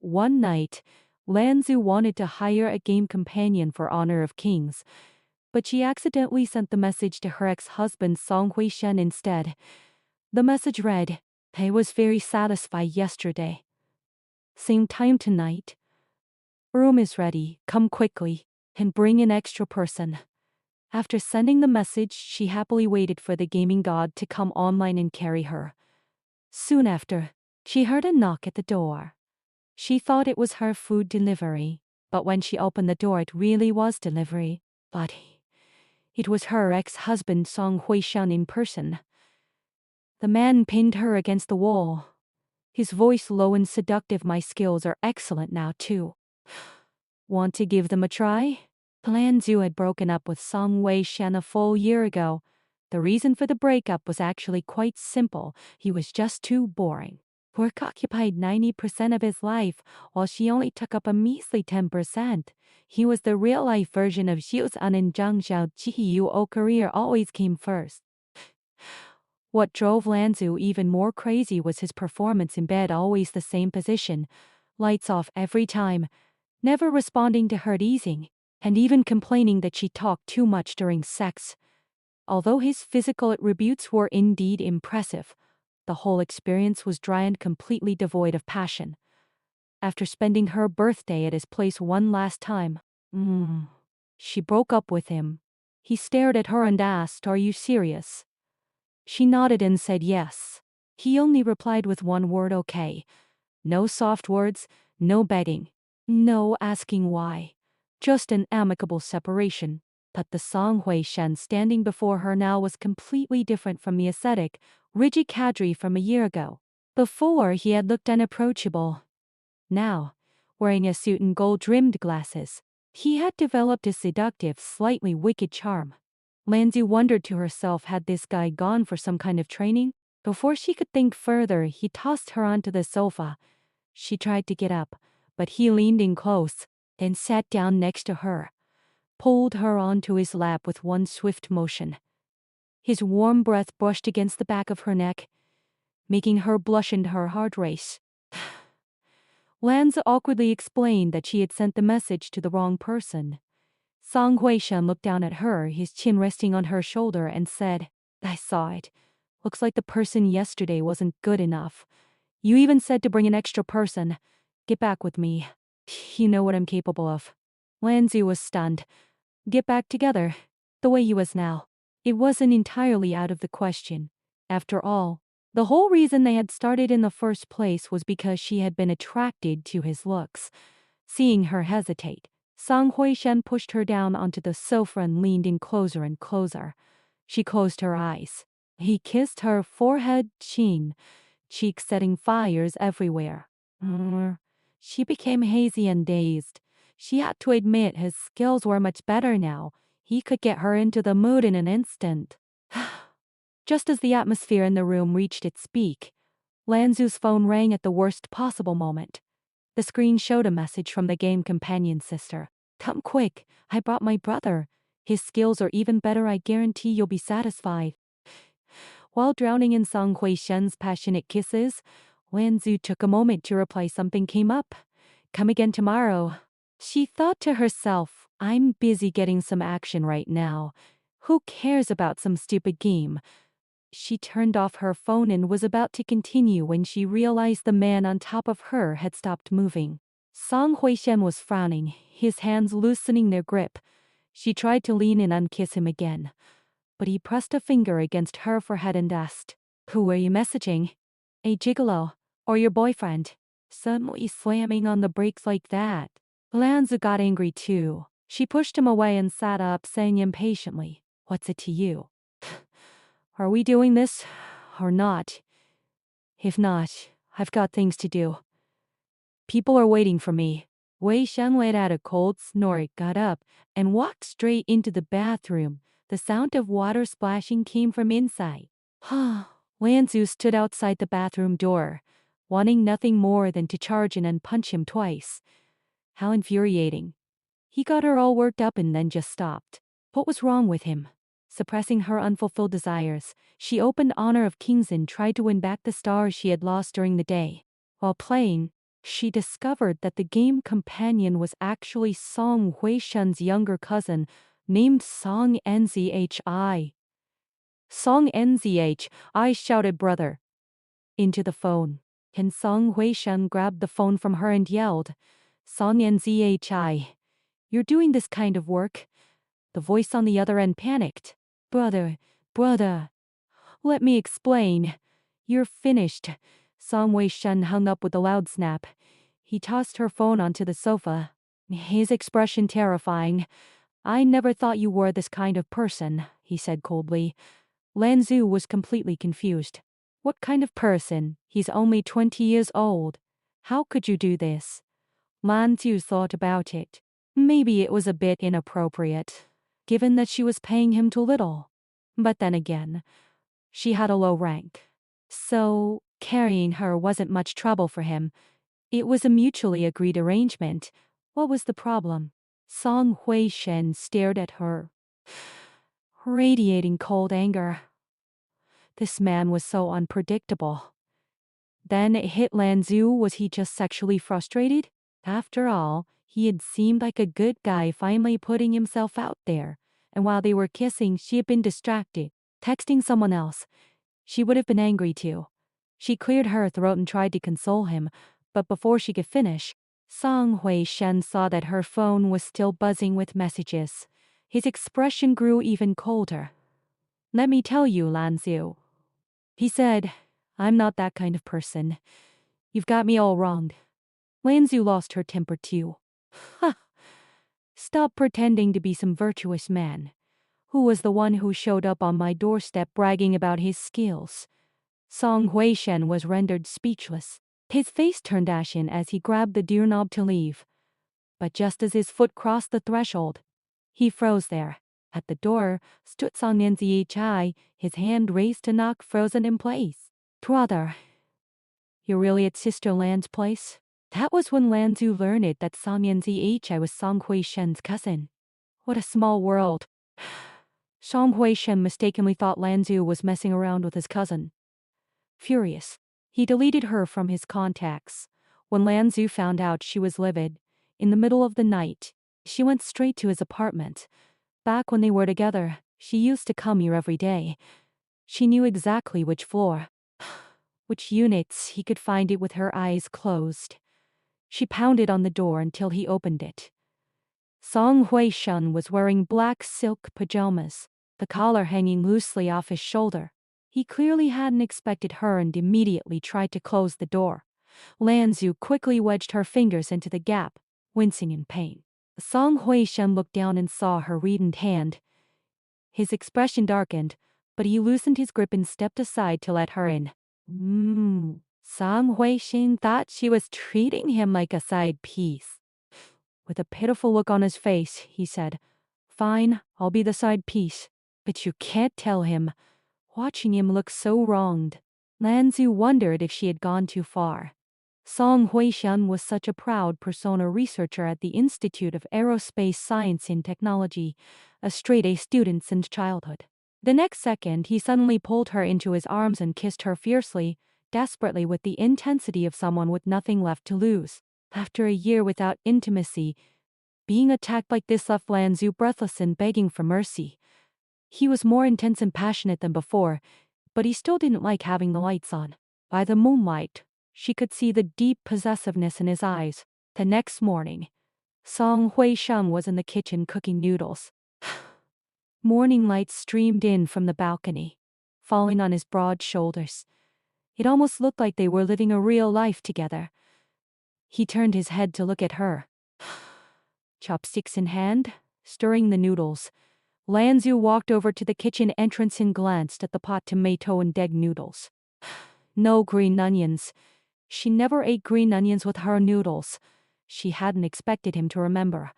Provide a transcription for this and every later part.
One night, Lanzu wanted to hire a game companion for Honor of Kings, but she accidentally sent the message to her ex-husband Song Huishen instead. The message read, "I was very satisfied yesterday. Same time tonight. Room is ready, come quickly, and bring an extra person." After sending the message, she happily waited for the gaming god to come online and carry her. Soon after, she heard a knock at the door. She thought it was her food delivery, but when she opened the door it really was delivery. But it was her ex-husband Song Huishan in person. The man pinned her against the wall. His voice low and seductive. "My skills are excellent now too. Want to give them a try?" Lan Zhu had broken up with Song Huishan a full year ago. The reason for the breakup was actually quite simple. He was just too boring. Work occupied 90% of his life, while she only took up a measly 10%. He was the real-life version of Xiu's An and Zhang Xiao Huo. Career always came first. What drove Lanzu even more crazy was his performance in bed, always the same position, lights off every time, never responding to her teasing, and even complaining that she talked too much during sex. Although his physical attributes were indeed impressive, the whole experience was dry and completely devoid of passion. After spending her birthday at his place one last time, she broke up with him. He stared at her and asked, "Are you serious?" She nodded and said yes. He only replied with one word, "Okay." No soft words, no begging, no asking why. Just an amicable separation. But the Song Huishan standing before her now was completely different from the ascetic, rigid cadre from a year ago. Before, he had looked unapproachable. Now, wearing a suit and gold-rimmed glasses, he had developed a seductive, slightly wicked charm. Lanzu wondered to herself, had this guy gone for some kind of training? Before she could think further, he tossed her onto the sofa. She tried to get up, but he leaned in close and sat down next to her, pulled her onto his lap with one swift motion. His warm breath brushed against the back of her neck, making her blush and her heart race. Lanza awkwardly explained that she had sent the message to the wrong person. Song Huishan looked down at her, his chin resting on her shoulder, and said, "I saw it. Looks like the person yesterday wasn't good enough. You even said to bring an extra person. Get back with me. You know what I'm capable of." Lanzu was stunned. Get back together, the way he was now. It wasn't entirely out of the question. After all, the whole reason they had started in the first place was because she had been attracted to his looks. Seeing her hesitate, Song Huishan pushed her down onto the sofa and leaned in closer and closer. She closed her eyes. He kissed her forehead, chin, cheeks setting fires everywhere. She became hazy and dazed. She had to admit his skills were much better now. He could get her into the mood in an instant. Just as the atmosphere in the room reached its peak, Lanzu's phone rang at the worst possible moment. The screen showed a message from the game companion sister. "Come quick, I brought my brother. His skills are even better, I guarantee you'll be satisfied." While drowning in Song Huishen's passionate kisses, Lanzu took a moment to reply. Something came up. "Come again tomorrow." She thought to herself, "I'm busy getting some action right now. Who cares about some stupid game?" She turned off her phone and was about to continue when she realized the man on top of her had stopped moving. Song Huishen was frowning, his hands loosening their grip. She tried to lean in and kiss him again, but he pressed a finger against her forehead and asked, "Who are you messaging? A gigolo? Or your boyfriend?" Suddenly slamming on the brakes like that. Lanza got angry too. She pushed him away and sat up, saying impatiently, "What's it to you? Are we doing this or not? If not, I've got things to do. People are waiting for me." Wei Shen let out a cold snort, got up, and walked straight into the bathroom. The sound of water splashing came from inside. Lanzu stood outside the bathroom door, wanting nothing more than to charge in and punch him twice. How infuriating. He got her all worked up and then just stopped. What was wrong with him? Suppressing her unfulfilled desires, she opened Honor of Kings and tried to win back the stars she had lost during the day. While playing, she discovered that the game companion was actually Song Huishen's younger cousin, named Song Nzhi. Song Nzhi, shouted brother into the phone. And Song Huishen grabbed the phone from her and yelled, Song Nzhi, you're doing this kind of work? The voice on the other end panicked. Brother, let me explain. You're finished. Song Huishen hung up with a loud snap. He tossed her phone onto the sofa, his expression terrifying. I never thought you were this kind of person, he said coldly. Lan Zhu was completely confused. What kind of person? He's only 20 years old. How could you do this? Lan Zhu thought about it. Maybe it was a bit inappropriate, given that she was paying him too little. But then again, she had a low rank. So, carrying her wasn't much trouble for him. It was a mutually agreed arrangement. What was the problem? Song Huishen stared at her, radiating cold anger. This man was so unpredictable. Then it hit Lan Zhu, was he just sexually frustrated? After all, he had seemed like a good guy finally putting himself out there. And while they were kissing, she had been distracted, texting someone else. She would have been angry too. She cleared her throat and tried to console him, but before she could finish, Song Huishen saw that her phone was still buzzing with messages. His expression grew even colder. Let me tell you, Lan Zhu, he said, I'm not that kind of person. You've got me all wrong. Lan Zhu lost her temper too. Ha! Stop pretending to be some virtuous man. Who was the one who showed up on my doorstep bragging about his skills? Song Huishen was rendered speechless. His face turned ashen as he grabbed the doorknob to leave. But just as his foot crossed the threshold, he froze there. At the door stood Song Nzhi, his hand raised to knock frozen in place. Brother, you're really at Sister Lan's place? That was when Lan Zhu learned that Song Nzhi was Song Huishen's cousin. What a small world. Song Huishen mistakenly thought Lan Zhu was messing around with his cousin. Furious, he deleted her from his contacts. When Lan Zhu found out, she was livid. In the middle of the night, she went straight to his apartment. Back when they were together, she used to come here every day. She knew exactly which floor, which units. He could find it with her eyes closed. She pounded on the door until he opened it. Song Huishen was wearing black silk pajamas, the collar hanging loosely off his shoulder. He clearly hadn't expected her and immediately tried to close the door. Lan Zhu quickly wedged her fingers into the gap, wincing in pain. Song Huishen looked down and saw her reddened hand. His expression darkened, but he loosened his grip and stepped aside to let her in. Song Huishen thought she was treating him like a side piece. With a pitiful look on his face, he said, Fine, I'll be the side piece. But you can't tell him. Watching him look so wronged, Lan Zhu wondered if she had gone too far. Song Huishen was such a proud persona researcher at the Institute of Aerospace Science and Technology, a straight-A student since childhood. The next second, he suddenly pulled her into his arms and kissed her fiercely, desperately, with the intensity of someone with nothing left to lose. After a year without intimacy, being attacked like this left Lan Zhu breathless and begging for mercy. He was more intense and passionate than before, but he still didn't like having the lights on. By the moonlight, she could see the deep possessiveness in his eyes. The next morning, Song Huishen was in the kitchen cooking noodles. Morning light streamed in from the balcony, falling on his broad shoulders. It almost looked like they were living a real life together. He turned his head to look at her. Chopsticks in hand, stirring the noodles, Lan Zhu walked over to the kitchen entrance and glanced at the pot tomato and egg noodles. No green onions. She never ate green onions with her noodles. She hadn't expected him to remember.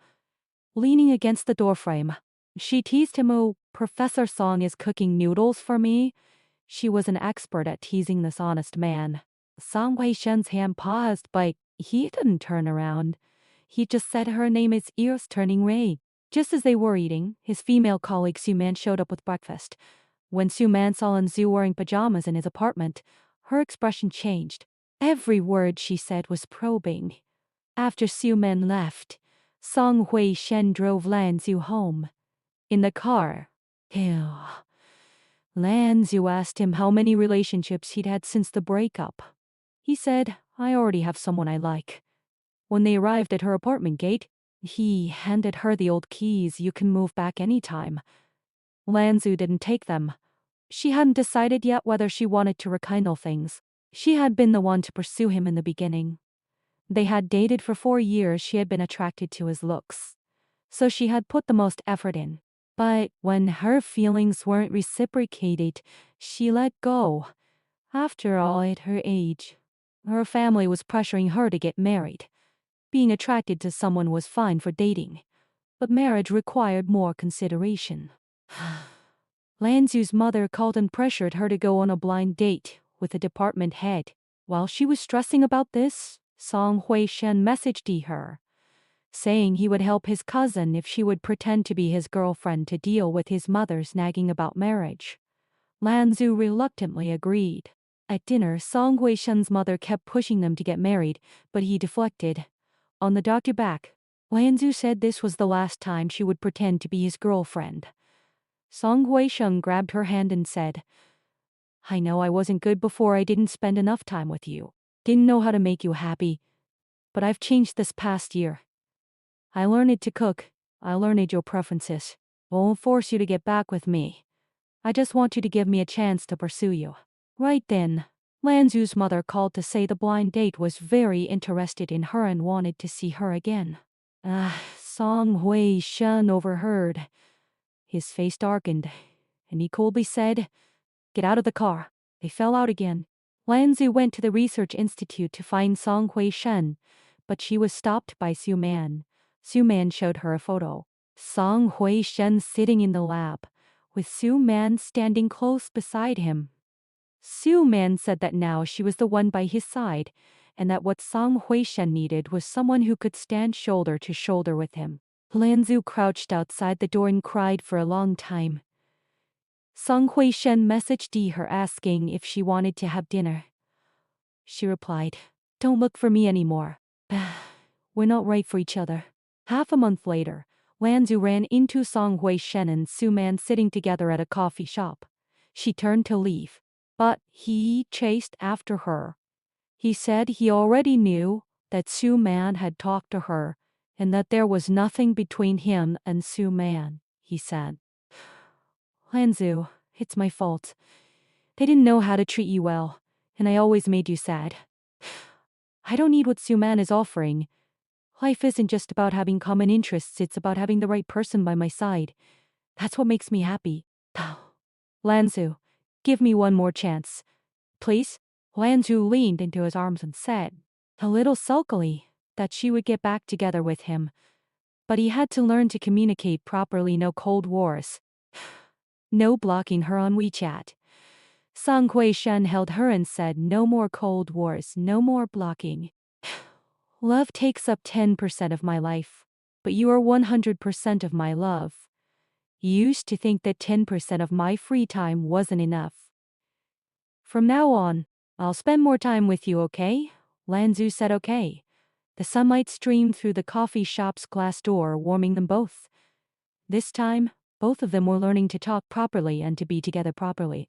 Leaning against the doorframe, she teased him, Oh, Professor Song is cooking noodles for me? She was an expert at teasing this honest man. Song Huishen's hand paused, but he didn't turn around. He just said her name, his ears turning red. Just as they were eating, his female colleague Su Man showed up with breakfast. When Su Man saw Lan Zhu wearing pajamas in his apartment, her expression changed. Every word she said was probing. After Xu Men left, Song Hui Shen drove Lan Zhu home. In the car, Lan Zhu asked him how many relationships he'd had since the breakup. He said, "I already have someone I like." When they arrived at her apartment gate, he handed her the old keys. "You can move back anytime." Lan Zhu didn't take them. She hadn't decided yet whether she wanted to rekindle things. She had been the one to pursue him in the beginning. They had dated for 4 years. She had been attracted to his looks, so she had put the most effort in. But when her feelings weren't reciprocated, she let go. After all, at her age, her family was pressuring her to get married. Being attracted to someone was fine for dating, but marriage required more consideration. Lan Zhu's mother called and pressured her to go on a blind date with the department head. While she was stressing about this, Song Hui Shen messaged her, saying he would help his cousin if she would pretend to be his girlfriend to deal with his mother's nagging about marriage. Lan Zhu reluctantly agreed. At dinner, Song Hui Shen's mother kept pushing them to get married, but he deflected. On the doctor back, Lan Zhu said this was the last time she would pretend to be his girlfriend. Song Hui Shen grabbed her hand and said, "I know I wasn't good before. I didn't spend enough time with you. Didn't know how to make you happy. But I've changed this past year. I learned to cook. I learned your preferences. Won't force you to get back with me. I just want you to give me a chance to pursue you." Right then, Lan Zhu's mother called to say the blind date was very interested in her and wanted to see her again. Song Hui Shen overheard. His face darkened, and he coldly said, "Get out of the car." They fell out again. Lan Zhu went to the research institute to find Song Hui Shen, but she was stopped by Xu Man. Xu Man showed her a photo. Song Hui Shen sitting in the lab, with Xu Man standing close beside him. Xu Man said that now she was the one by his side, and that what Song Hui Shen needed was someone who could stand shoulder to shoulder with him. Lan Zhu crouched outside the door and cried for a long time. Song Hui Shen messaged her asking if she wanted to have dinner. She replied, "Don't look for me anymore. We're not right for each other." Half a month later, Lan Zhu ran into Song Hui Shen and Xu Man sitting together at a coffee shop. She turned to leave, but he chased after her. He said he already knew that Xu Man had talked to her, and that there was nothing between him and Xu Man, he said. "Lan Zhu, it's my fault. They didn't know how to treat you well, and I always made you sad. I don't need what Xu Man is offering. Life isn't just about having common interests, it's about having the right person by my side. That's what makes me happy." "Lan Zhu, give me one more chance, please." Lan Zhu leaned into his arms and said, a little sulkily, that she would get back together with him. But he had to learn to communicate properly. No cold wars. No blocking her on WeChat. Song Hui Shen held her and said, "No more cold wars, no more blocking. Love takes up 10% of my life, but you are 100% of my love. You used to think that 10% of my free time wasn't enough. From now on, I'll spend more time with you, okay?" Lan Zhu said okay. The sunlight streamed through the coffee shop's glass door, warming them both. This time, both of them were learning to talk properly and to be together properly.